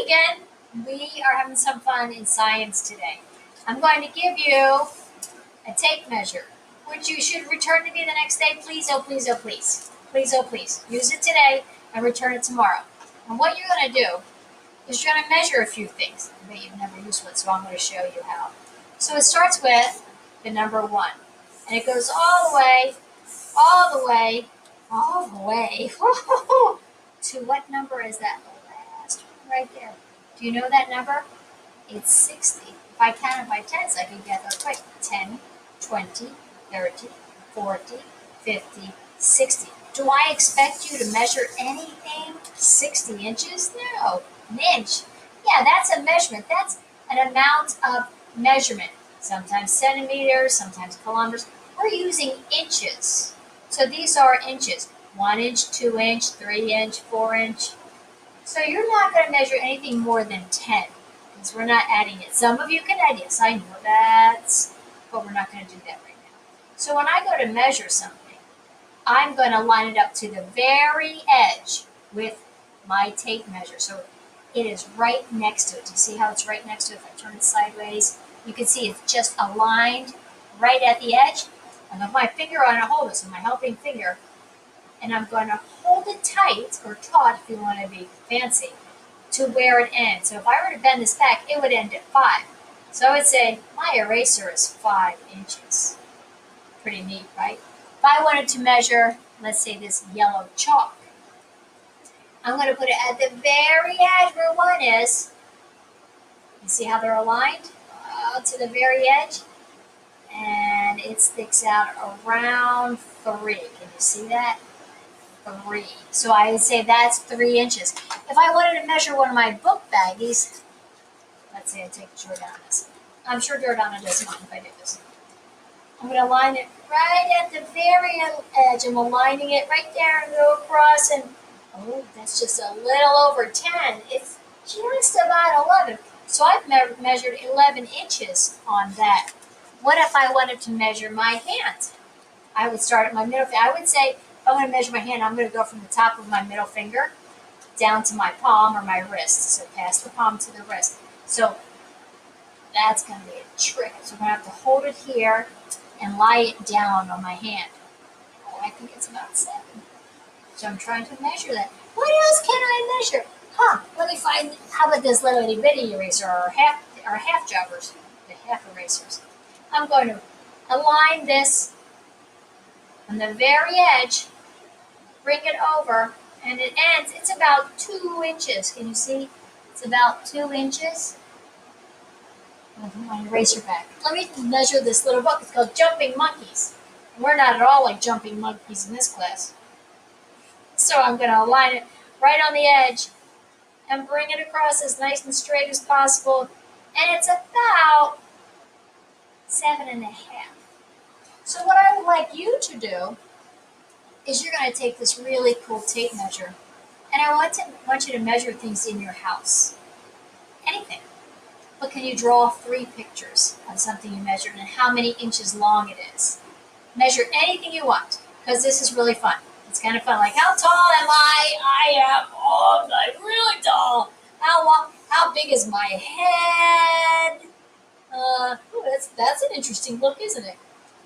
again. We are having some fun in science today. I'm going to give you a tape measure, which you should return to me the next day. Please, oh please, oh please. Please, oh please. Use it today and return it tomorrow. And what you're going to do is you're going to measure a few things. I bet you've never used one, so I'm going to show you how. So it starts with the number 1. And it goes all the way, all the way, all the way. To what number is that? The last one right there. Do you know that number? It's 60. If I count it by tens, I can get it quick. 10, 20, 30, 40, 50, 60. Do I expect you to measure anything 60 inches? No. An inch. Yeah, that's a measurement. That's an amount of measurement. Sometimes centimeters, sometimes kilometers. We're using inches. So these are inches. 1 inch, 2 inch, 3 inch, 4 inch. So you're not going to measure anything more than 10 because we're not adding it. Some of you can add, yes, I know that, but we're not going to do that right now. So when I go to measure something, I'm going to line it up to the very edge with my tape measure. So it is right next to it. Do you see how it's right next to it? If I turn it sideways, you can see it's just aligned right at the edge. And with my finger on it, hold it, so my helping finger, and I'm going to hold it tight, or taut if you want to be fancy, to where it ends. So if I were to bend this back, it would end at 5. So I would say my eraser is 5 inches. Pretty neat, right? If I wanted to measure, let's say this yellow chalk, I'm going to put it at the very edge where 1 is. You see how they're aligned? To the very edge. And it sticks out around 3. Can you see that? 3. So I would say that's 3 inches. If I wanted to measure one of my book baggies, let's say I take Jordana's. I'm sure Jordana doesn't mind if I do this. I'm going to line it right at the very edge. I'm aligning it right there and go across. And oh, that's just a little over 10. It's just about 11. So I've measured 11 inches on that. What if I wanted to measure my hand? I would start at my middle finger. I would say, if I'm going to measure my hand, I'm going to go from the top of my middle finger down to my palm or my wrist. So past the palm to the wrist. So that's going to be a trick. So I'm going to have to hold it here and lie it down on my hand. Oh, I think it's about 7. So I'm trying to measure that. What else can I measure? Let me find, how about this little itty bitty eraser or half jobbers, the half erasers. I'm going to align this on the very edge, bring it over, and it ends. It's about 2 inches. Can you see? It's about 2 inches. I'll put my eraser back. Let me measure this little book. It's called Jumping Monkeys. We're not at all like jumping monkeys in this class. So I'm going to align it right on the edge and bring it across as nice and straight as possible. And it's about 7.5. So what I would like you to do is you're going to take this really cool tape measure, and I want you to measure things in your house. Anything. But can you draw 3 pictures of something you measured and how many inches long it is? Measure anything you want, because this is really fun. It's kind of fun. Like, how tall am I? I'm like really tall. How long? How big is my head? That's an interesting look, isn't it?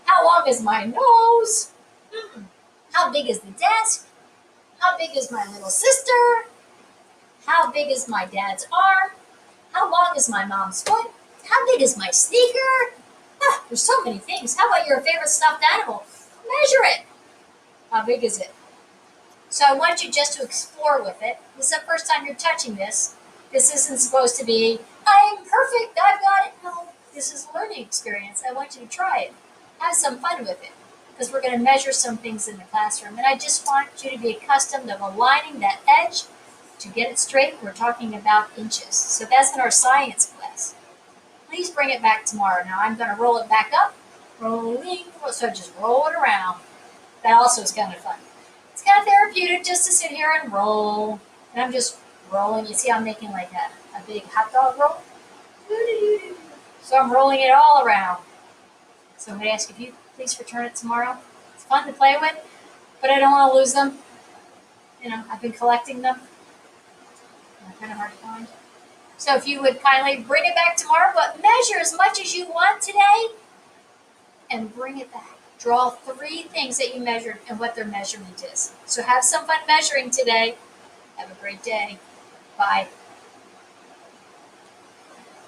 How long is my nose? How big is the desk? How big is my little sister? How big is my dad's arm? How long is my mom's foot? How big is my sneaker? There's so many things. How about your favorite stuffed animal? Measure it. How big is it? So I want you just to explore with it. This is the first time you're touching this. This isn't supposed to be, I'm perfect, I've got it. No, this is a learning experience. I want you to try it. Have some fun with it, because we're going to measure some things in the classroom. And I just want you to be accustomed of aligning that edge to get it straight. We're talking about inches. So that's in our science class. Please bring it back tomorrow. Now I'm going to roll it back up. Rolling. So just roll it around. That also is kind of fun. It's kind of therapeutic just to sit here and roll. And I'm just rolling. You see I'm making like a big hot dog roll? So I'm rolling it all around. So I'm going to ask if you please return it tomorrow. It's fun to play with, but I don't want to lose them. I've been collecting them. They're kind of hard to find. So if you would kindly bring it back tomorrow, but measure as much as you want today and bring it back. Draw 3 things that you measured and what their measurement is. So have some fun measuring today. Have a great day. Bye.